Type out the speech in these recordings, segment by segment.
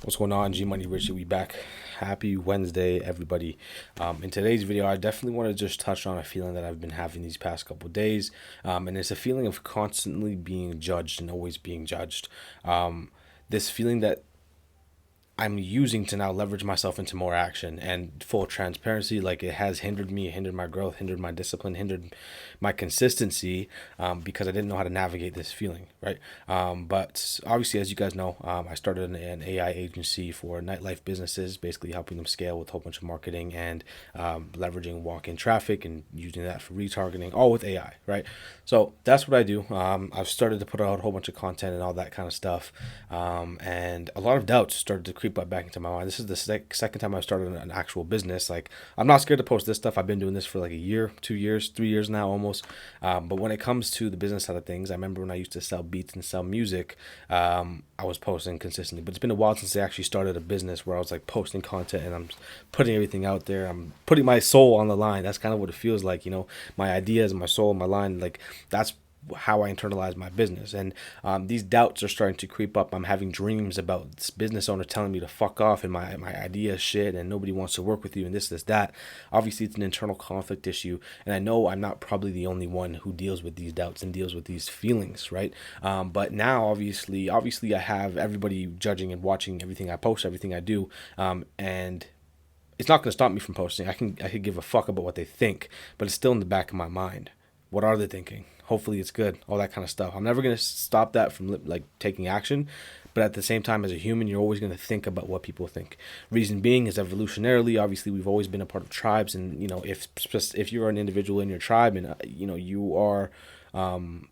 What's going on? G Money Richard, we back. Happy Wednesday, everybody. In today's video, I definitely want to just touch on a feeling that I've been having these past couple of days, and it's a feeling of constantly being judged and always being judged. This feeling that I'm using to now leverage myself into more action and full transparency. Like, it has hindered me, hindered my growth, hindered my discipline, hindered my consistency, because I didn't know how to navigate this feeling, right? But obviously, as you guys know, I started an AI agency for nightlife businesses, basically helping them scale with a whole bunch of marketing and leveraging walk-in traffic and using that for retargeting, all with AI, right? So that's what I do. I've started to put out a whole bunch of content and all that kind of stuff, and a lot of doubts started to creep up back into my mind. This is the second time I've started an actual business. Like, I'm not scared to post this stuff. I've been doing this for like a year, 2 years, 3 years now almost. But when it comes to the business side of things, I remember when I used to sell beats and sell music, I was posting consistently. But it's been a while since I actually started a business where I was like posting content and I'm putting everything out there. I'm putting my soul on the line. That's kind of what it feels like, my ideas, my soul, my line. Like, that's how I internalize my business. And these doubts are starting to creep up. I'm having dreams about this business owner telling me to fuck off and my idea is shit and nobody wants to work with you and this, that. Obviously, it's an internal conflict issue. And I know I'm not probably the only one who deals with these doubts and deals with these feelings, right? But now, obviously, I have everybody judging and watching everything I post, everything I do. And it's not going to stop me from posting. I could give a fuck about what they think, but it's still in the back of my mind. What are they thinking? Hopefully it's good, all that kind of stuff. I'm never going to stop that from like taking action, but at the same time, as a human, you're always going to think about what people think. Reason being is evolutionarily, obviously, we've always been a part of tribes, and if you're an individual in your tribe and you are an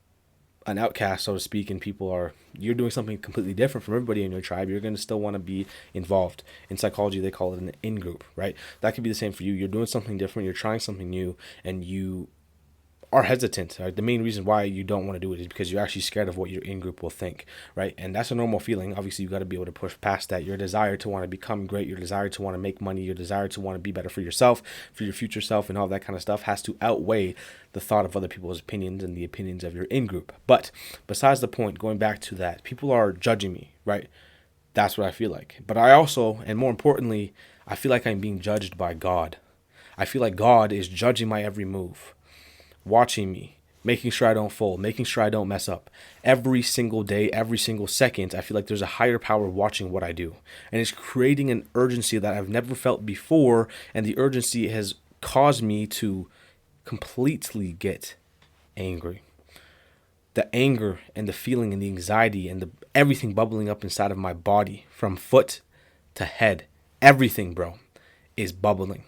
outcast, so to speak, and you're doing something completely different from everybody in your tribe, you're going to still want to be involved. In psychology, they call it an in-group, right? That could be the same for you. You're doing something different, you're trying something new, and you are hesitant. Right? The main reason why you don't want to do it is because you're actually scared of what your in-group will think, right? And that's a normal feeling. Obviously, you got to be able to push past that. Your desire to want to become great, your desire to want to make money, your desire to want to be better for yourself, for your future self, and all that kind of stuff has to outweigh the thought of other people's opinions and the opinions of your in-group. But besides the point, going back to that, people are judging me, right? That's what I feel like. But I also, and more importantly, I feel like I'm being judged by God. I feel like God is judging my every move, watching me, making sure I don't fold, making sure I don't mess up. Every single day, every single second, I feel like there's a higher power watching what I do. And it's creating an urgency that I've never felt before. And the urgency has caused me to completely get angry. The anger and the feeling and the anxiety and everything bubbling up inside of my body from foot to head, everything, bro, is bubbling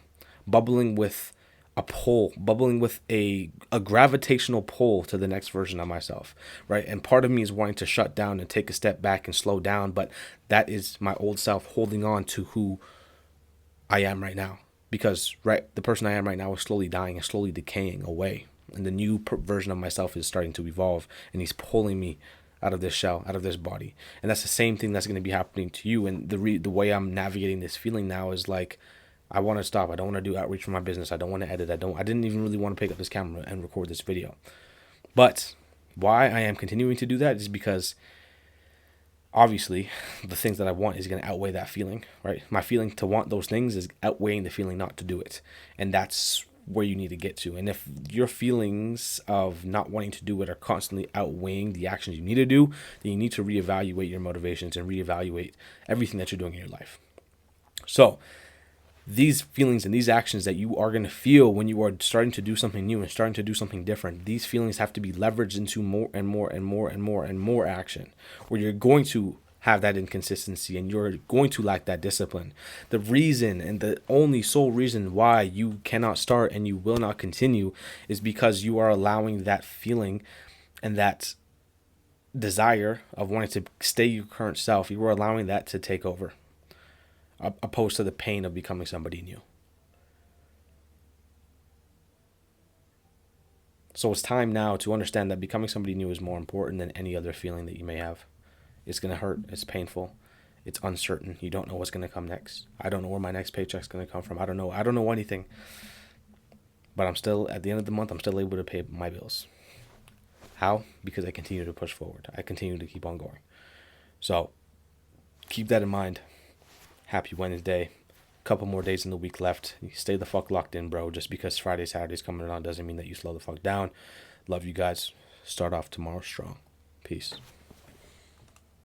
with a pull, bubbling with a gravitational pull to the next version of myself, right? And part of me is wanting to shut down and take a step back and slow down, but that is my old self holding on to who I am right now. Because, right, the person I am right now is slowly dying and slowly decaying away. And the new version of myself is starting to evolve, and he's pulling me out of this shell, out of this body. And that's the same thing that's going to be happening to you. And the way I'm navigating this feeling now is like, I want to stop. I don't want to do outreach for my business. I don't want to edit. I didn't even really want to pick up this camera and record this video. But why I am continuing to do that is because obviously the things that I want is going to outweigh that feeling, right? My feeling to want those things is outweighing the feeling not to do it. And that's where you need to get to. And if your feelings of not wanting to do it are constantly outweighing the actions you need to do, then you need to reevaluate your motivations and reevaluate everything that you're doing in your life. So these feelings and these actions that you are going to feel when you are starting to do something new and starting to do something different, these feelings have to be leveraged into more and more and more and more and more action, where you're going to have that inconsistency and you're going to lack that discipline. The reason and the only sole reason why you cannot start and you will not continue is because you are allowing that feeling and that desire of wanting to stay your current self, you are allowing that to take over, opposed to the pain of becoming somebody new. So it's time now to understand that becoming somebody new is more important than any other feeling that you may have. It's going to hurt. It's painful. It's uncertain. You don't know what's going to come next. I don't know where my next paycheck's going to come from. I don't know anything. But I'm still, at the end of the month, I'm still able to pay my bills. How? Because I continue to push forward. I continue to keep on going. So keep that in mind. Happy Wednesday. Couple more days in the week left. You stay the fuck locked in, bro. Just because Friday, Saturday's coming around doesn't mean that you slow the fuck down. Love you guys. Start off tomorrow strong. Peace.